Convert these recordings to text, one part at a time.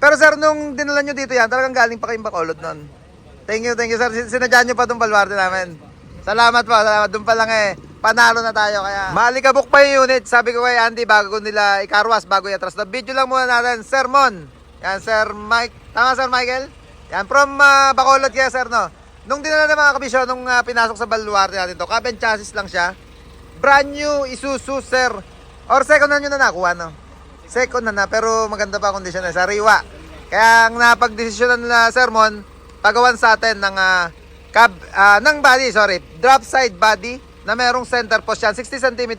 Pero sir, nung dinala nyo dito yan, talagang galing pa kayong Bacolod nun. Thank you sir. Sinadya nyo pa itong baluarte namin. Salamat po, salamat. Doon pa lang panalo na tayo. Kaya maalikabok pa yung unit. Sabi ko kay Andy, bago nila ikarwas, bago i-atras na video lang muna natin. Sermon. Yan, Sir Mike. Tama, Sir Michael? Yan, from Bacolod kaya, sir, no? Nung dinala na mga kabisyo, nung pinasok sa baluarte natin to, cab and chassis lang siya. Brand new Isuzu, sir. Or second hand nyo na nakuha, no? Second hand na, pero maganda pa kondisyon na. Sariwa. Kaya ang napagdesisyonan nila, Sermon, pagawan sa atin ng ng body, drop side body na merong center post yan, 60 cm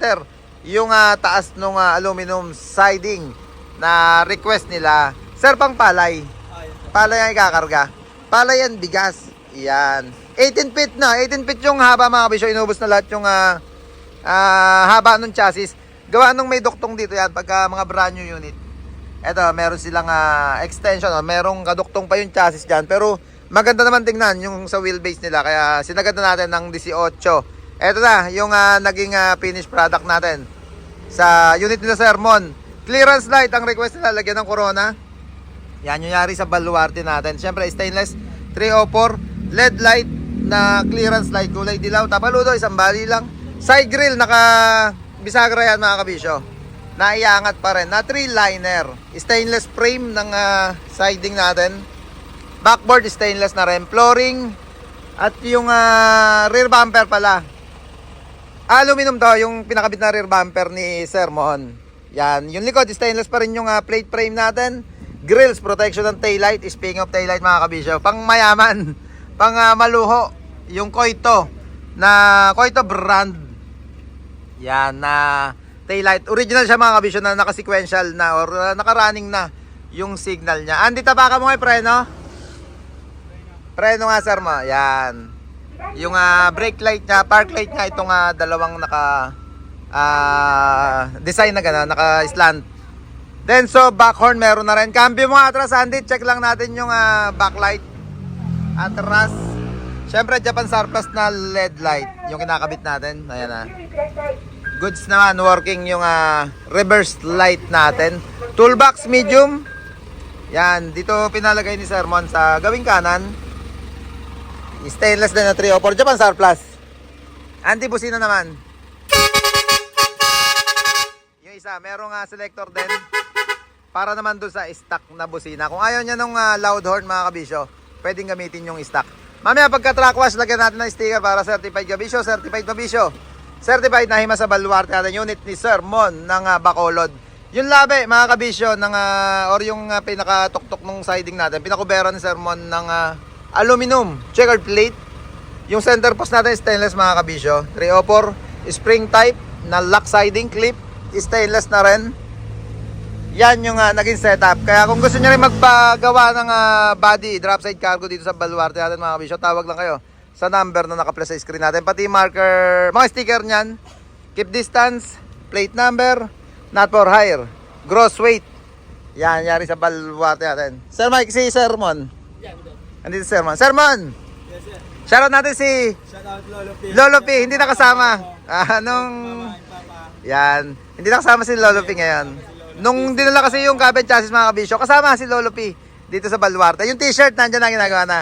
yung taas ng aluminum siding na request nila. Sir, pang palay. Palay ang ikakarga. Palay yan, bigas. Yan. 18 feet na. 18 feet yung haba mga kabisyo. Inubos na lahat yung haba ng chassis. Gawa nung may duktong dito yan pagka mga brand new unit. Eto, meron silang extension. Merong kaduktong pa yung chassis dyan. Pero maganda naman tingnan yung sa wheelbase nila. Kaya sinagad na natin ng 18. Eto na, yung naging finished product natin sa unit nila Sermon. Clearance light ang request nila, lagyan ng corona. Yan yung yari sa baluarte natin. Siyempre stainless 304 LED light na clearance light, kulay dilaw. Tapaludo, isang bali lang. Side grill, naka bisagra yan mga kabisyo. Naiangat pa rin na 3 liner. Stainless frame ng siding natin. Backboard stainless na rin. Flooring. At yung rear bumper pala, aluminum to, yung pinakabit na rear bumper ni Sermon. Yan, yung likod stainless pa rin yung plate frame natin. Grills, protection ng taillight. Speaking of taillight mga kabisyo, pang mayaman, pang maluho. Yung Koito na Koito brand. Yan na taillight. Original siya mga kabisyo na naka-sequential na or naka-running na yung signal niya. Andy, tapakan mo kay preno. Preno nga sir mo. Yan. Yung brake light niya, park light niya, itong dalawang naka design na gano'n, naka-slant. Then so back horn meron na rin. Cambio mo atras, Andy, check lang natin yung backlight atras. Syempre Japan surplus na LED light yung kinakabit natin. Ayan na. Goods naman, working yung reverse light natin. Toolbox medium. Yan, dito pinalagay ni Sermon sa gawing kanan. Stainless din na 304 Japan surplus. Anti busina naman. Yung isa, merong selector din para naman doon sa stock na busina. Kung ayaw niya nung loud horn mga kabisyo, pwedeng gamitin yung stock. Mamaya pagka track wash, lagyan natin ng sticker para certified kabisyo, certified kabisyo. Certified na hima sa baluarte natin unit ni Sermon ng Bacolod. Yung labi mga kabisyo ng or yung pinakatuktok ng siding natin, pinakubera ni Sermon ng aluminum checkered plate. Yung center post natin stainless mga kabisyo, 304 spring type na lock siding clip, stainless na rin. Yan yung naging setup. Kaya kung gusto niyo rin magpagawa ng body drop side cargo dito sa baluarte natin mga kabisyo, tawag lang kayo sa number na naka-plus sa screen natin. Pati marker, mga sticker niyan. Keep distance, plate number, not for hire, gross weight. Yan, yari sa baluarte natin. Sir Mike, si Sermon. Andito si Sermon. Sermon! Yes, sir. Shoutout natin si Shoutout Lolo P. Lolo P. Hindi nakasama. Nung... Papa. Yan. Hindi nakasama si Lolo P ngayon. Nung dinala kasi yung cab and chassis mga kabisyo, kasama si Lolo P dito sa baluarte. Yung t-shirt nandiyan na ginagawa na.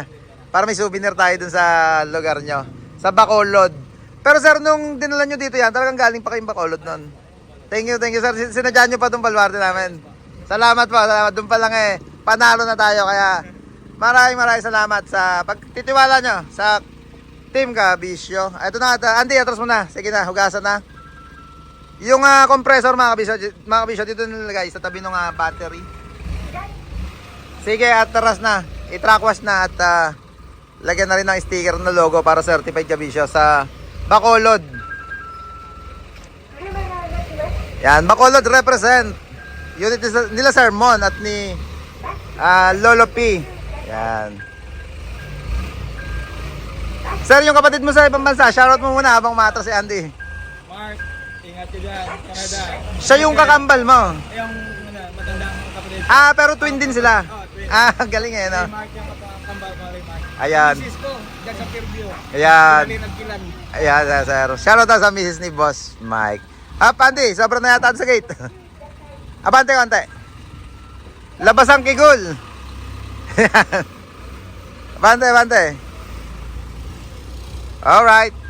Para may souvenir tayo dun sa lugar nyo. Sa Bacolod. Pero sir, nung dinala nyo dito yan, talagang galing pa kayong Bacolod nun. Thank you sir. Sinadya nyo pa itong baluarte namin. Salamat po. Salamat. Doon pa lang panalo na tayo. Kaya maraming salamat sa pagtitiwala nyo sa Team Kabisyo. Ito na. Andy, atras mo na. Sige na, hugasan na. Yung compressor mga kabisyo, dito nilagay sa tabi ng battery. Sige, atras na. I-track wash na at lagyan na rin ng sticker na logo para certified kabisyo sa Bacolod. Yan, Bacolod represent. Unit nila Sermon at ni Lolo P. Yan. Sir, yung kapatid mo sa ibang bansa, shoutout mo muna habang matras si Andy. Mark, ingat ka dyan, Canada. Siya yung kakambal mo. Yung matandang kapatid. Pero twin din sila. Twin. Galing no? Si Mark yung kambal ko kay Mark. Ayan. Misis ko, dyan sa Fairview. Ayan. Dali nagkilan. Ayan, sir. Shoutout sa Mrs. ni Boss Mike. Andy, sobrang na yata sa gate. Abante konti. Labas ang kigul. Bante, bante. Alright.